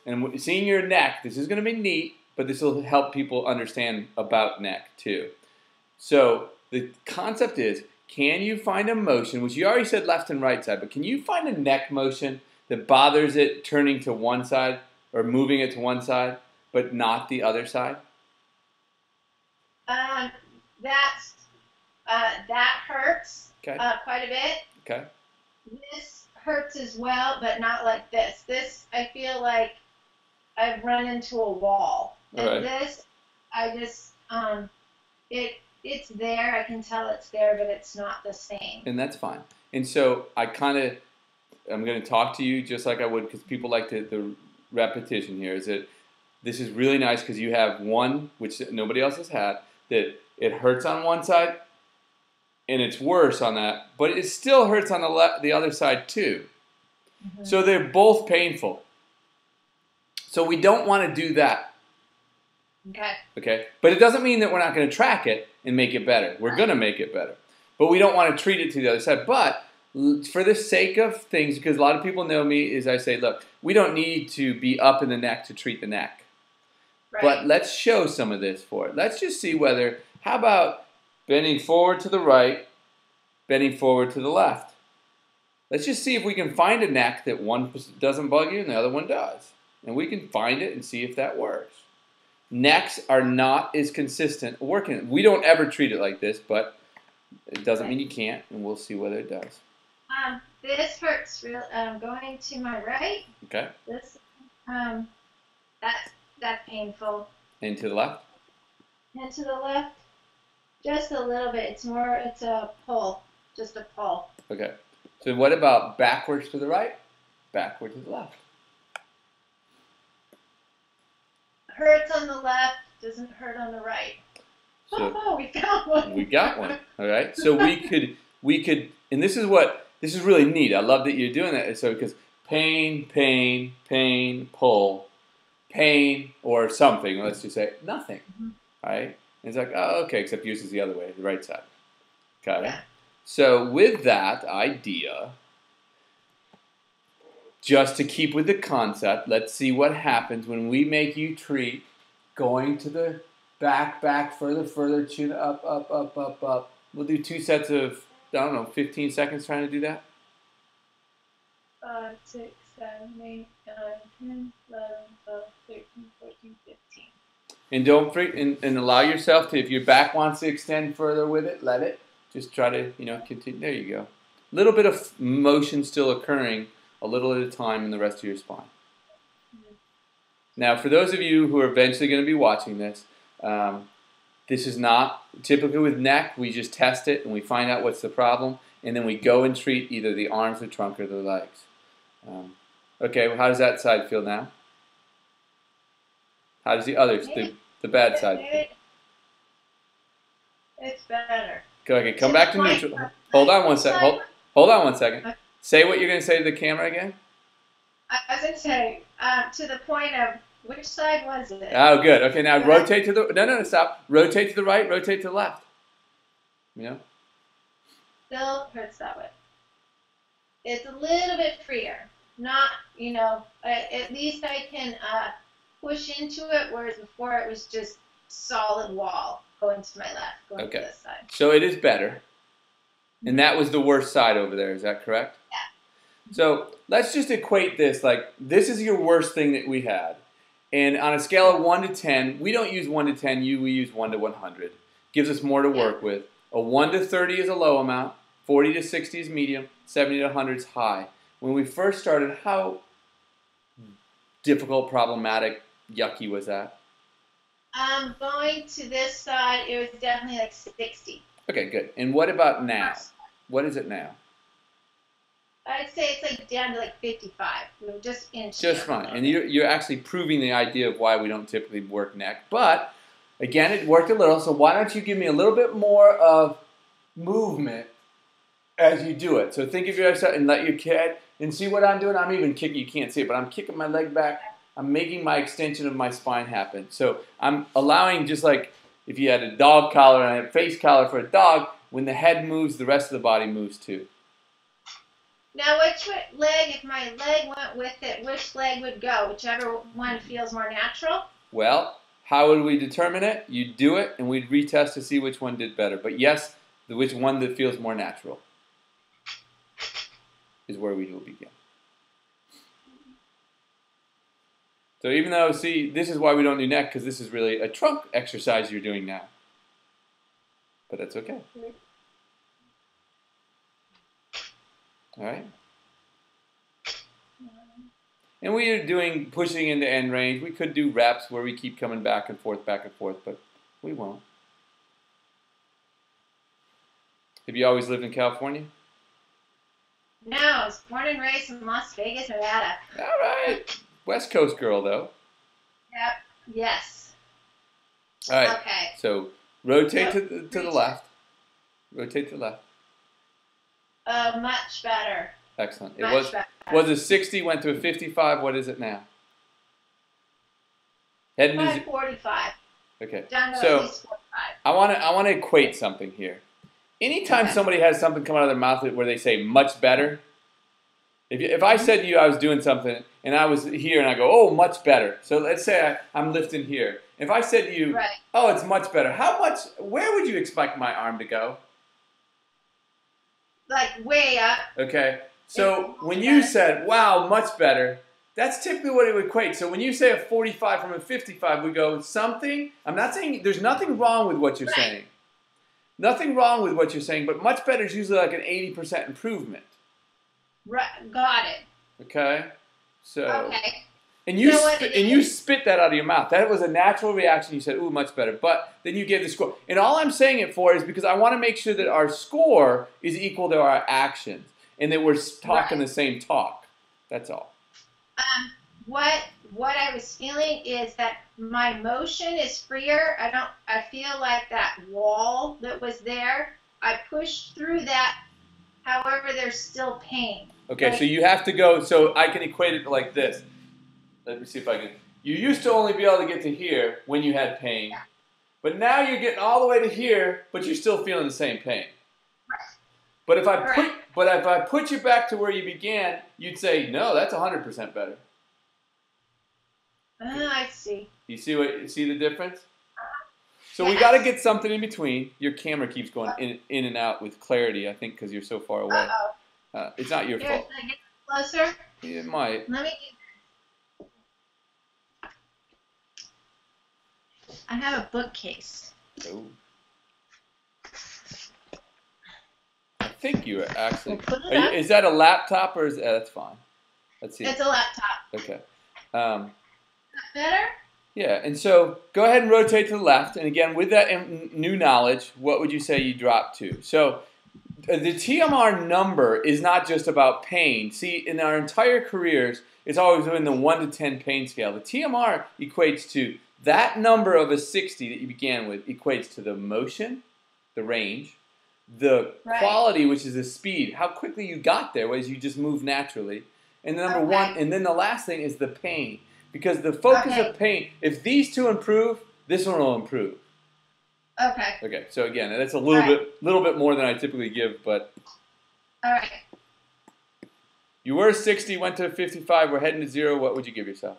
and seeing your neck, this is going to be neat, but this will help people understand about neck too. So the concept is, can you find a motion, which you already said left and right side, but can you find a neck motion that bothers it turning to one side or moving it to one side, but not the other side? That hurts Okay. quite a bit. Okay. This hurts as well, but not like this. This, I feel like I've run into a wall. And Right. this, I just, it's there. I can tell it's there, but it's not the same. And that's fine. And so I'm going to talk to you just like I would, because people like the repetition here, is that this is really nice because you have one, which nobody else has had, that it hurts on one side and it's worse on that, but it still hurts on the other side too. Mm-hmm. So they're both painful. So we don't want to do that. Okay. Okay. But it doesn't mean that we're not going to track it and make it better. We're going to make it better. But we don't want to treat it to the other side. But for the sake of things, because a lot of people know me, is I say, look, we don't need to be up in the neck to treat the neck. Right. But let's show some of this for it. Let's just see whether, how about bending forward to the right, bending forward to the left. Let's just see if we can find a neck that one doesn't bug you and the other one does. And we can find it and see if that works. Necks are not as consistent working. We don't ever treat it like this, but it doesn't mean you can't, and we'll see whether it does. This hurts real. Going to my right. Okay. This, that's painful. And to the left. And to the left, just a little bit. It's a pull, just a pull. Okay. So what about backwards to the right, backward to the left? Hurts on the left, doesn't hurt on the right. So, we got one. We got one. All right. So we could, and this is really neat. I love that you're doing that. So because pain, pain, pain, pull, pain, or something. Let's just say nothing. Mm-hmm. All right. And it's like, oh, okay. Except yours is the other way, the right side. Okay. Yeah. So with that idea, just to keep with the concept, let's see what happens when we make you treat going to the back, further, chin up, up. We'll do 2 sets of, I don't know, 15 seconds trying to do that. 5, 6, 7, 8, 9, 10, 11, 12, 13, 14, 15. And don't freak, and allow yourself to, if your back wants to extend further with it, let it. Just try to, continue. There you go. A little bit of motion still occurring, a little at a time in the rest of your spine. Mm-hmm. Now, for those of you who are eventually going to be watching this, this is not, typically with neck, we just test it and we find out what's the problem, and then we go and treat either the arms, the trunk, or the legs. Okay, well, how does that side feel now? How does the other, the bad side feel? It's better. Okay, come back to neutral. Hold on one second. Hold on 1 second. Say what you're going to say to the camera again. I was going to say, to the point of, which side was it? Oh, good. Okay, now rotate to the, no, stop. Rotate to the right, rotate to the left. Still hurts that way. It's a little bit freer. Not, at least I can push into it, whereas before it was just solid wall going to my left, going to this side. So it is better. And that was the worst side over there, is that correct? Yeah. So let's just equate this, like this is your worst thing that we had. And on a scale of 1 to 10, we don't use 1 to 10, we use 1 to 100. Gives us more to work with. A 1 to 30 is a low amount, 40 to 60 is medium, 70 to 100 is high. When we first started, how difficult, problematic, yucky was that? Going to this side, it was definitely like 60. Okay, good. And what about now? What is it now? I'd say it's like down to like 55. We're just inching. Just fine. And you're actually proving the idea of why we don't typically work neck. But, again, it worked a little. So why don't you give me a little bit more of movement as you do it. So think of your exercise and let your kid, and see what I'm doing. I'm even kicking. You can't see it, but I'm kicking my leg back. I'm making my extension of my spine happen. So I'm allowing, just like if you had a dog collar and a face collar for a dog, when the head moves, the rest of the body moves too. Now, which leg, if my leg went with it, which leg would go? Whichever one feels more natural? Well, how would we determine it? You'd do it, and we'd retest to see which one did better. But yes, which one that feels more natural is where we will begin. So even though, see, this is why we don't do neck, because this is really a trunk exercise you're doing now. But that's okay. All right? And we are doing pushing into end range. We could do reps where we keep coming back and forth, but we won't. Have you always lived in California? No, I was born and raised in Las Vegas, Nevada. All right. West Coast girl, though. Yep. Yes. All right. Okay. So rotate to the left. Rotate to the left. Much better. Excellent. Much better. Was a 60, went to a 55. What is it now? Heading to 45. Okay. Down to So at least 45. I want to equate something here. Anytime somebody has something come out of their mouth where they say much better, if I said to you I was doing something and I was here and I go, oh, much better. So let's say I'm lifting here. If I said to you, Right. oh, it's much better, where would you expect my arm to go? Like way up. Okay. So when you said, wow, much better, that's typically what it would equate. So when you say a 45 from a 55, we go something. I'm not saying there's nothing wrong with what you're saying. Nothing wrong with what you're saying, but much better is usually like an 80% improvement. Right. Got it. Okay? So Okay. and you spit that out of your mouth. That was a natural reaction. You said, ooh, much better. But then you gave the score. And all I'm saying it for is because I want to make sure that our score is equal to our actions and that we're talking the same talk. That's all. What I was feeling is that my motion is freer. I feel like that wall that was there, I pushed through that. However, there's still pain. Okay, so you have to go, so I can equate it like this. Let me see if I can. You used to only be able to get to here when you had pain. Yeah. But now you're getting all the way to here, but you're still feeling the same pain. Right. But if I put you back to where you began, you'd say, no, that's 100% better. I see. You see the difference? So we got to get something in between. Your camera keeps going in and out with clarity, I think, because you're so far away. It's not your fault. Can I get closer? It might. Let me. I have a bookcase. Oh. I think you are actually. Is that a laptop or is that's fine? Let's see. It's a laptop. Okay. Better? Yeah, and so go ahead and rotate to the left. And again, with that new knowledge, what would you say you dropped to? So the TMR number is not just about pain. See, in our entire careers, it's always been the 1 to 10 pain scale. The TMR equates to that number of a 60 that you began with equates to the motion, the range, the quality, which is the speed, how quickly you got there, was you just moved naturally. And the number one, and then the last thing is the pain. Because the focus of pain, if these two improve, this one will improve. Okay. Okay, so again, that's a little bit more than I typically give, but. All right. You were 60, went to 55, we're heading to 0. What would you give yourself?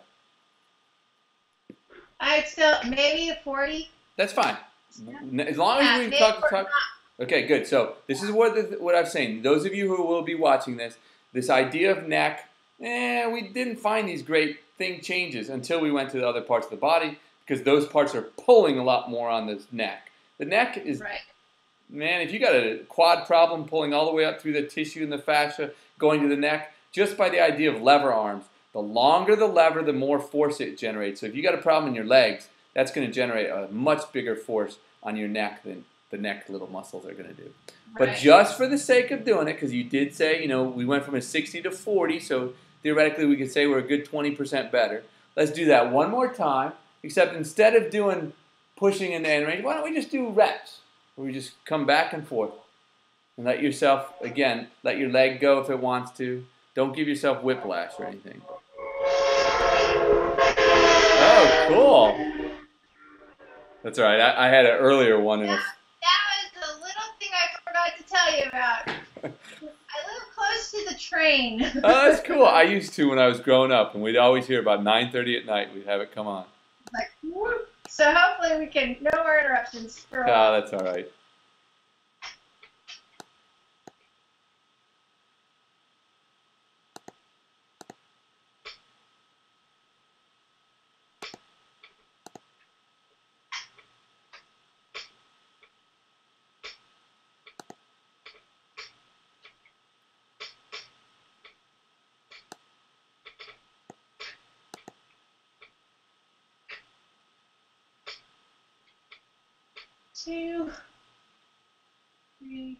I'd still maybe a 40. That's fine. As long as we've talked. Okay, good. So this is what I'm saying. Those of you who will be watching this idea of neck, we didn't find these great thing changes until we went to the other parts of the body because those parts are pulling a lot more on the neck. The neck is, man, if you got a quad problem pulling all the way up through the tissue and the fascia going to the neck, just by the idea of lever arms, the longer the lever, the more force it generates. So if you got a problem in your legs, that's going to generate a much bigger force on your neck than the neck little muscles are going to do. But just for the sake of doing it, because you did say, we went from a 60 to 40, so theoretically we could say we're a good 20% better. Let's do that one more time, except instead of doing pushing into end range, why don't we just do reps? Where we just come back and forth and let yourself, again, let your leg go if it wants to. Don't give yourself whiplash or anything. Oh, cool. That's all right. I had an earlier one. That was the little thing I forgot to tell you about. I live close to the train. Oh, that's cool. I used to when I was growing up, and we'd always hear about 9:30 at night. We'd have it come on. Like, whoop. So hopefully we can, no more interruptions for a Ah, while. that's all right. Two, three.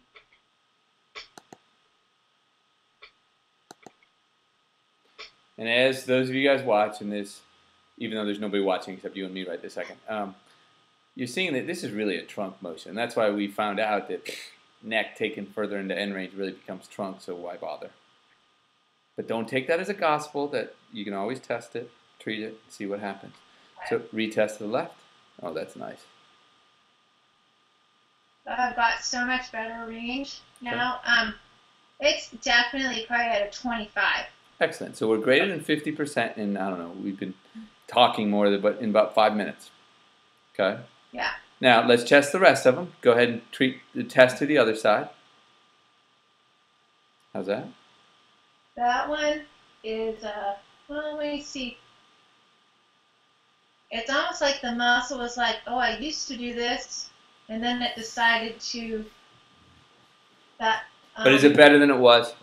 And as those of you guys watching this, even though there's nobody watching except you and me right this second, you're seeing that this is really a trunk motion. That's why we found out that neck taken further into end range really becomes trunk, so why bother? But don't take that as a gospel that you can always test it, treat it, see what happens. So retest to the left. Oh, that's nice. I've got so much better range now. It's definitely probably at a 25. Excellent. So we're greater than 50% in, I don't know, we've been talking more, but in about 5 minutes. Okay? Yeah. Now, let's test the rest of them. Go ahead and treat the test to the other side. How's that? That one is, well, let me see. It's almost like the muscle was like, oh, I used to do this, and then it decided to, that. But is it better than it was?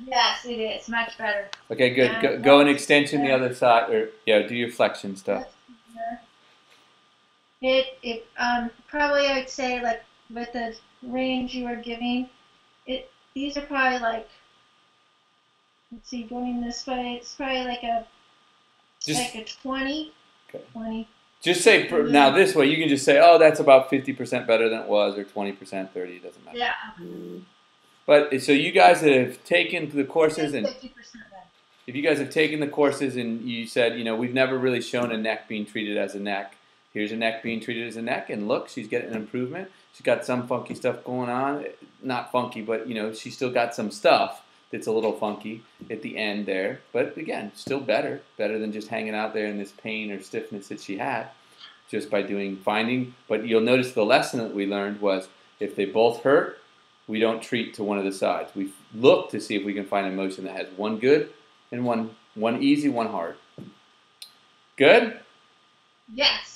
Yes, it is. Much better. Okay, good. Go an extension the other side, or yeah, do your flexion stuff. It probably I would say like with the range you were giving, these are probably like, let's see, going this way, it's probably like a 20. Okay. 20. Just say now this way. You can just say, oh, that's about 50% better than it was, or 20%, 30%. It doesn't matter. Yeah. But so you guys that have taken the courses, and 50% better. if you guys have taken the courses and you said, you know, we've never really shown a neck being treated as a neck. Here's a neck being treated as a neck, and look, she's getting an improvement. She's got some funky stuff going on. Not funky, but, you know, she's still got some stuff that's a little funky at the end there. But, again, still better than just hanging out there in this pain or stiffness that she had just by finding. But you'll notice the lesson that we learned was if they both hurt, we don't treat to one of the sides. We look to see if we can find a motion that has one good and one easy, one hard. Good? Yes.